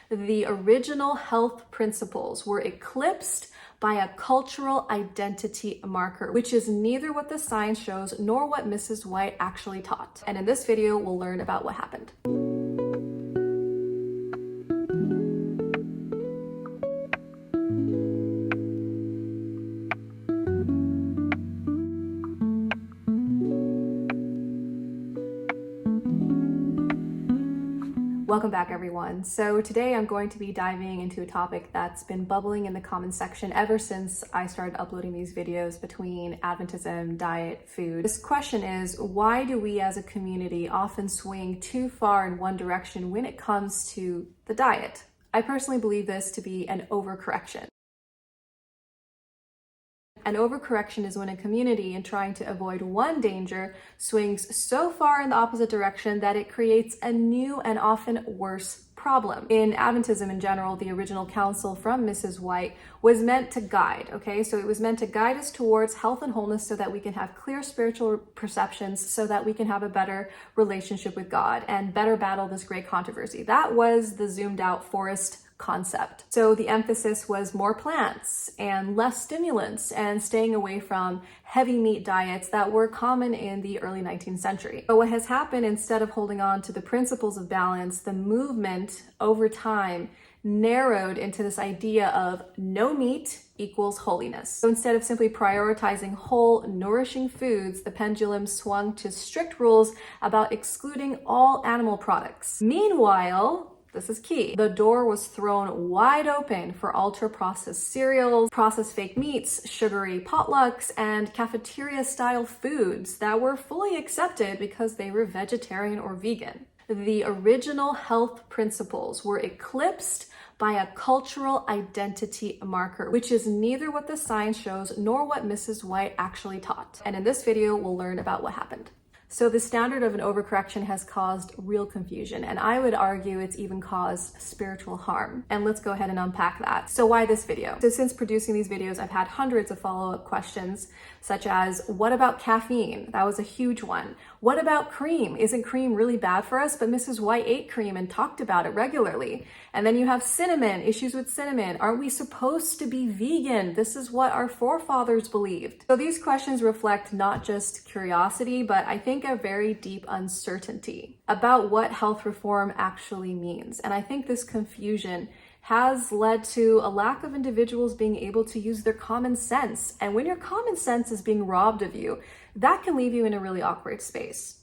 The original health principles were eclipsed by a cultural identity marker, which is neither what the science shows nor what Mrs. White actually taught. And in this video, we'll learn about what happened. Welcome back, everyone. So today I'm going to be diving into a topic that's been bubbling in the comments section ever since I started uploading these videos between Adventism, diet, food. This question is, why do we as a community often swing too far in one direction when it comes to the diet? I personally believe this to be an overcorrection. An overcorrection is when a community, in trying to avoid one danger, swings so far in the opposite direction that it creates a new and often worse problem. In Adventism in general, the original counsel from Mrs. White was meant to guide, okay? So it was meant to guide us towards health and wholeness so that we can have clear spiritual perceptions, so that we can have a better relationship with God and better battle this great controversy. That was the zoomed out forest concept. So the emphasis was more plants and less stimulants and staying away from heavy meat diets that were common in the early 19th century. But what has happened, instead of holding on to the principles of balance, the movement over time narrowed into this idea of no meat equals holiness. So instead of simply prioritizing whole, nourishing foods, the pendulum swung to strict rules about excluding all animal products. Meanwhile, this is key, the door was thrown wide open for ultra-processed cereals, processed fake meats, sugary potlucks, and cafeteria-style foods that were fully accepted because they were vegetarian or vegan. The original health principles were eclipsed by a cultural identity marker, which is neither what the science shows nor what Mrs. White actually taught. And in this video, we'll learn about what happened. So the standard of an overcorrection has caused real confusion, and I would argue it's even caused spiritual harm. And let's go ahead and unpack that. So why this video? So since producing these videos, I've had hundreds of follow-up questions, such as, what about caffeine? That was a huge one. What about cream? Isn't cream really bad for us? But Mrs. White ate cream and talked about it regularly. And then you have cinnamon, issues with cinnamon. Aren't we supposed to be vegan? This is what our forefathers believed. So these questions reflect not just curiosity, but I think a very deep uncertainty about what health reform actually means. And I think this confusion has led to a lack of individuals being able to use their common sense. And when your common sense is being robbed of you, that can leave you in a really awkward space.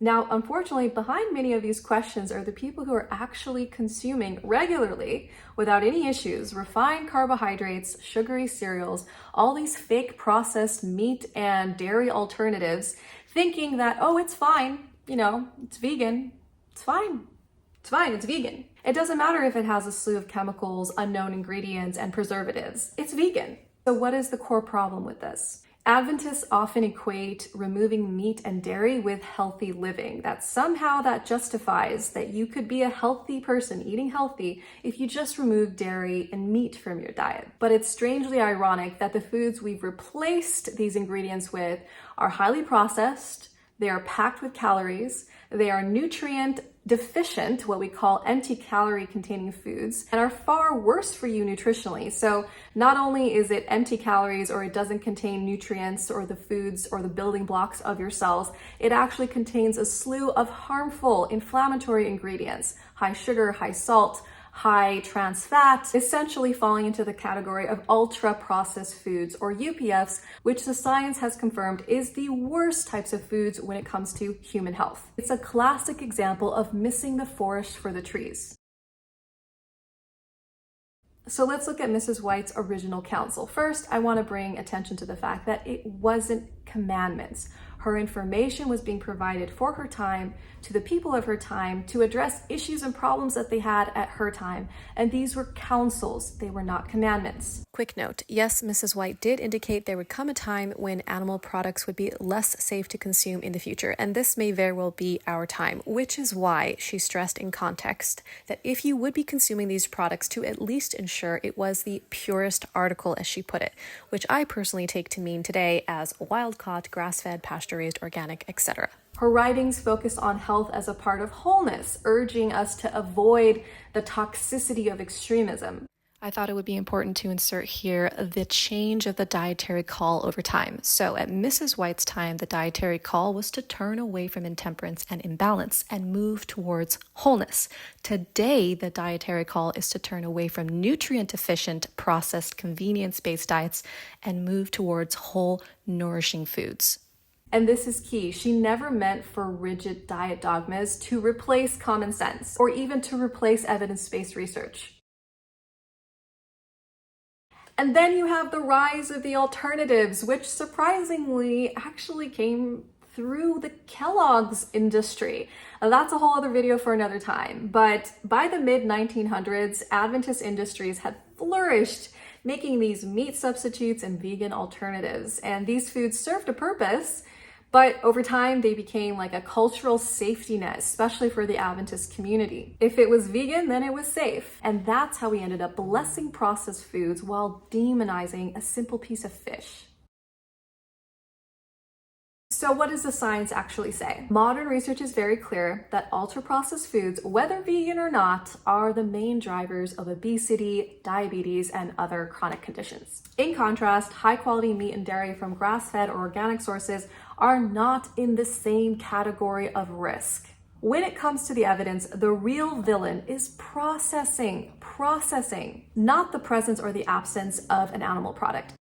Now, unfortunately, behind many of these questions are the people who are actually consuming regularly, without any issues, refined carbohydrates, sugary cereals, all these fake processed meat and dairy alternatives, thinking that, oh, it's fine, it's vegan, it's fine. It's fine, it's vegan. It doesn't matter if it has a slew of chemicals, unknown ingredients, and preservatives. It's vegan. So what is the core problem with this? Adventists often equate removing meat and dairy with healthy living, that somehow that justifies that you could be a healthy person eating healthy if you just remove dairy and meat from your diet. But it's strangely ironic that the foods we've replaced these ingredients with are highly processed, they are packed with calories, they are nutrient deficient, what we call empty calorie containing foods, and are far worse for you nutritionally. So not only is it empty calories, or it doesn't contain nutrients or the foods or the building blocks of your cells, it actually contains a slew of harmful inflammatory ingredients, high sugar, high salt, high trans fat, essentially falling into the category of ultra-processed foods, or UPFs, which the science has confirmed is the worst types of foods when it comes to human health. It's a classic example of missing the forest for the trees. So let's look at Mrs. White's original counsel. First, I want to bring attention to the fact that it wasn't commandments. Her information was being provided for her time, to the people of her time, to address issues and problems that they had at her time. And these were counsels, they were not commandments. Quick note, yes, Mrs. White did indicate there would come a time when animal products would be less safe to consume in the future, and this may very well be our time, which is why she stressed in context that if you would be consuming these products, to at least ensure it was the purest article, as she put it, which I personally take to mean today as wild-caught, grass-fed, pasture-raised, organic, etc. Her writings focused on health as a part of wholeness, urging us to avoid the toxicity of extremism. I thought it would be important to insert here the change of the dietary call over time. So at Mrs. White's time, the dietary call was to turn away from intemperance and imbalance and move towards wholeness. Today, the dietary call is to turn away from nutrient-deficient, processed, convenience-based diets and move towards whole, nourishing foods. And this is key. She never meant for rigid diet dogmas to replace common sense or even to replace evidence-based research. And then you have the rise of the alternatives, which surprisingly actually came through the Kellogg's industry. That's a whole other video for another time. But by the mid-1900s, Adventist industries had flourished, making these meat substitutes and vegan alternatives. And these foods served a purpose, but over time, they became like a cultural safety net, especially for the Adventist community. If it was vegan, then it was safe. And that's how we ended up blessing processed foods while demonizing a simple piece of fish. So what does the science actually say? Modern research is very clear that ultra-processed foods, whether vegan or not, are the main drivers of obesity, diabetes, and other chronic conditions. In contrast, high-quality meat and dairy from grass-fed or organic sources are not in the same category of risk. When it comes to the evidence, the real villain is processing, not the presence or the absence of an animal product.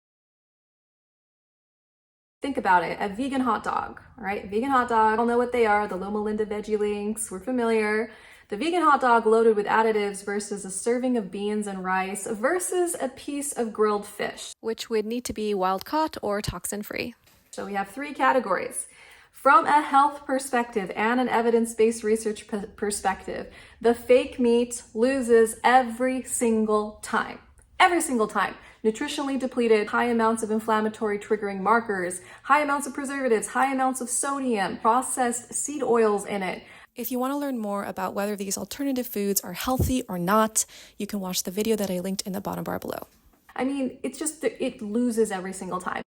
Think about it, a vegan hot dog, all right? Vegan hot dog, all know what they are, the Loma Linda veggie links, we're familiar. The vegan hot dog loaded with additives versus a serving of beans and rice versus a piece of grilled fish, which would need to be wild caught or toxin free. So we have three categories. From a health perspective and an evidence-based research perspective, the fake meat loses every single time. Every single time. Nutritionally depleted, high amounts of inflammatory triggering markers, high amounts of preservatives, high amounts of sodium, processed seed oils in it. If you want to learn more about whether these alternative foods are healthy or not, you can watch the video that I linked in the bottom bar below. I mean, it loses every single time.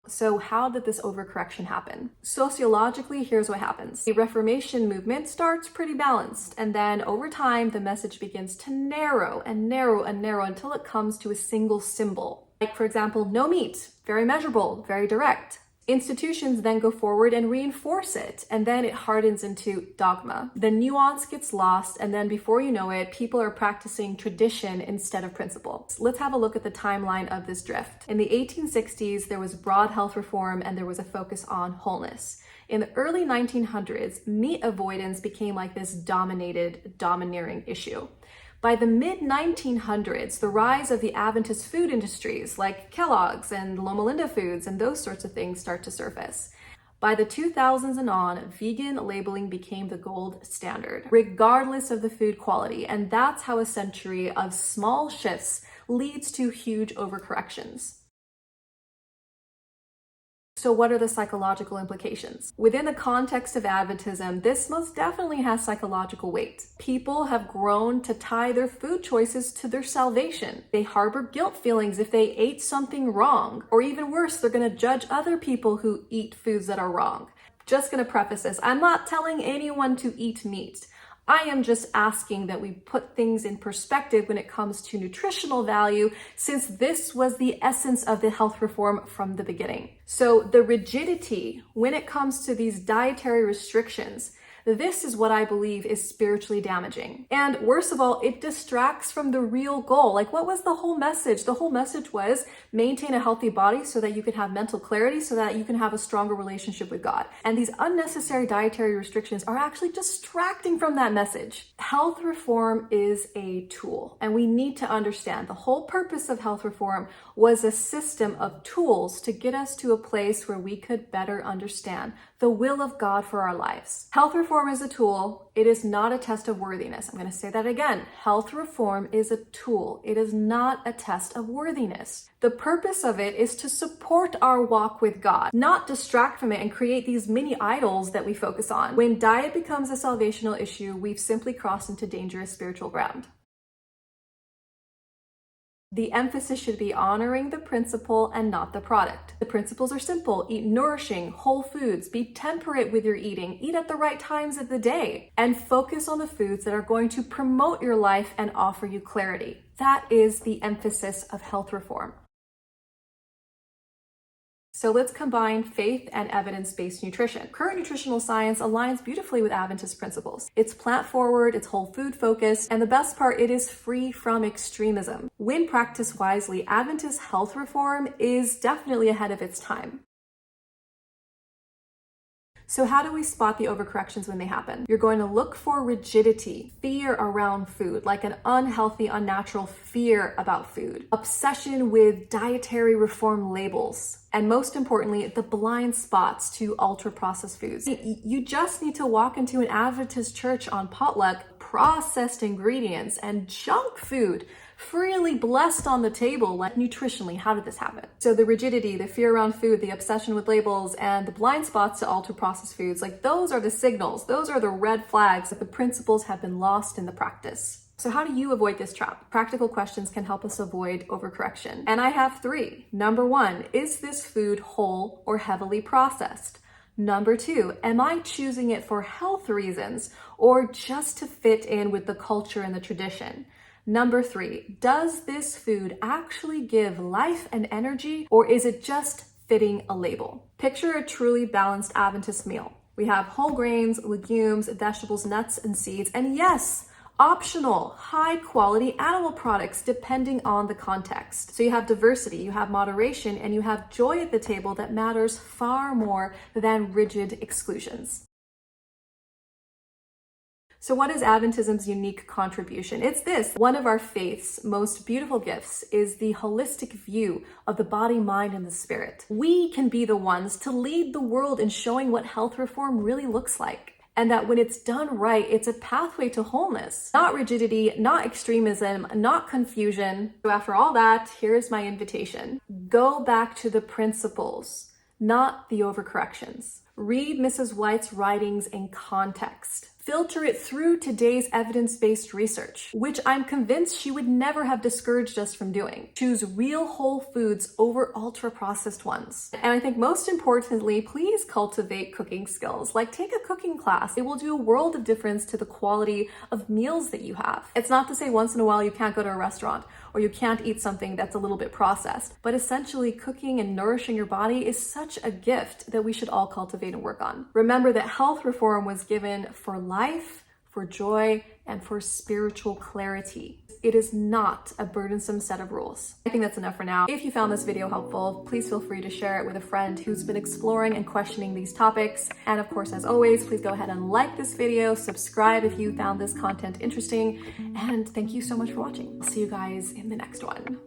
So how did this overcorrection happen? Sociologically, here's what happens. The Reformation movement starts pretty balanced, and then over time, the message begins to narrow and narrow and narrow until it comes to a single symbol. Like, for example, no meat, very measurable, very direct. Institutions then go forward and reinforce it, and then it hardens into dogma. The nuance gets lost, and then before you know it, people are practicing tradition instead of principle. Let's have a look at the timeline of this drift. In the 1860s, there was broad health reform, and there was a focus on wholeness. In the early 1900s, meat avoidance became like this domineering issue. By the mid-1900s, the rise of the Adventist food industries like Kellogg's and Loma Linda Foods and those sorts of things start to surface. By the 2000s and on, vegan labeling became the gold standard, regardless of the food quality, and that's how a century of small shifts leads to huge overcorrections. So what are the psychological implications? Within the context of Adventism, this most definitely has psychological weight. People have grown to tie their food choices to their salvation. They harbor guilt feelings if they ate something wrong, or even worse, they're going to judge other people who eat foods that are wrong. Just going to preface this, I'm not telling anyone to eat meat. I am just asking that we put things in perspective when it comes to nutritional value, since this was the essence of the health reform from the beginning. So the rigidity when it comes to these dietary restrictions, this is what I believe is spiritually damaging. And worst of all, it distracts from the real goal. Like, what was the whole message? The whole message was maintain a healthy body so that you can have mental clarity, so that you can have a stronger relationship with God. And these unnecessary dietary restrictions are actually distracting from that message. Health reform is a tool, and we need to understand the whole purpose of health reform was a system of tools to get us to a place where we could better understand the will of God for our lives. Health reform is a tool. It is not a test of worthiness. I'm going to say that again. Health reform is a tool. It is not a test of worthiness. The purpose of it is to support our walk with God, not distract from it and create these mini idols that we focus on. When diet becomes a salvational issue, we've simply crossed into dangerous spiritual ground. The emphasis should be honoring the principle and not the product. The principles are simple. Eat nourishing, whole foods, be temperate with your eating, eat at the right times of the day, and focus on the foods that are going to promote your life and offer you clarity. That is the emphasis of health reform. So let's combine faith and evidence-based nutrition. Current nutritional science aligns beautifully with Adventist principles. It's plant-forward, it's whole food focused, and the best part, it is free from extremism. When practiced wisely, Adventist health reform is definitely ahead of its time. So how do we spot the overcorrections when they happen? You're going to look for rigidity, fear around food, like an unhealthy, unnatural fear about food, obsession with dietary reform labels, and most importantly, the blind spots to ultra-processed foods. You just need to walk into an Adventist church on potluck, processed ingredients and junk food freely blessed on the table. Like, nutritionally, how did this happen? So the rigidity, the fear around food, the obsession with labels, and the blind spots to ultra-processed foods, like those are the signals, those are the red flags that the principles have been lost in the practice. So how do you avoid this trap? Practical questions can help us avoid overcorrection. And I have 3. Number 1, is this food whole or heavily processed? Number 2, am I choosing it for health reasons or just to fit in with the culture and the tradition? Number 3, does this food actually give life and energy, or is it just fitting a label? Picture a truly balanced Adventist meal. We have whole grains, legumes, vegetables, nuts, and seeds, and yes, optional, high-quality animal products depending on the context. So you have diversity, you have moderation, and you have joy at the table that matters far more than rigid exclusions. So what is Adventism's unique contribution? It's this. One of our faith's most beautiful gifts is the holistic view of the body, mind, and the spirit. We can be the ones to lead the world in showing what health reform really looks like. And that when it's done right, it's a pathway to wholeness. Not rigidity, not extremism, not confusion. So after all that, here's my invitation. Go back to the principles, not the overcorrections. Read Mrs. White's writings in context. Filter it through today's evidence-based research, which I'm convinced she would never have discouraged us from doing. Choose real whole foods over ultra-processed ones. And I think most importantly, please cultivate cooking skills. Like, take a cooking class. It will do a world of difference to the quality of meals that you have. It's not to say once in a while you can't go to a restaurant or you can't eat something that's a little bit processed, but essentially cooking and nourishing your body is such a gift that we should all cultivate and work on. Remember that health reform was given for life, for joy, and for spiritual clarity. It is not a burdensome set of rules. I think that's enough for now. If you found this video helpful, please feel free to share it with a friend who's been exploring and questioning these topics. And of course, as always, please go ahead and like this video, subscribe if you found this content interesting, and thank you so much for watching. I'll see you guys in the next one.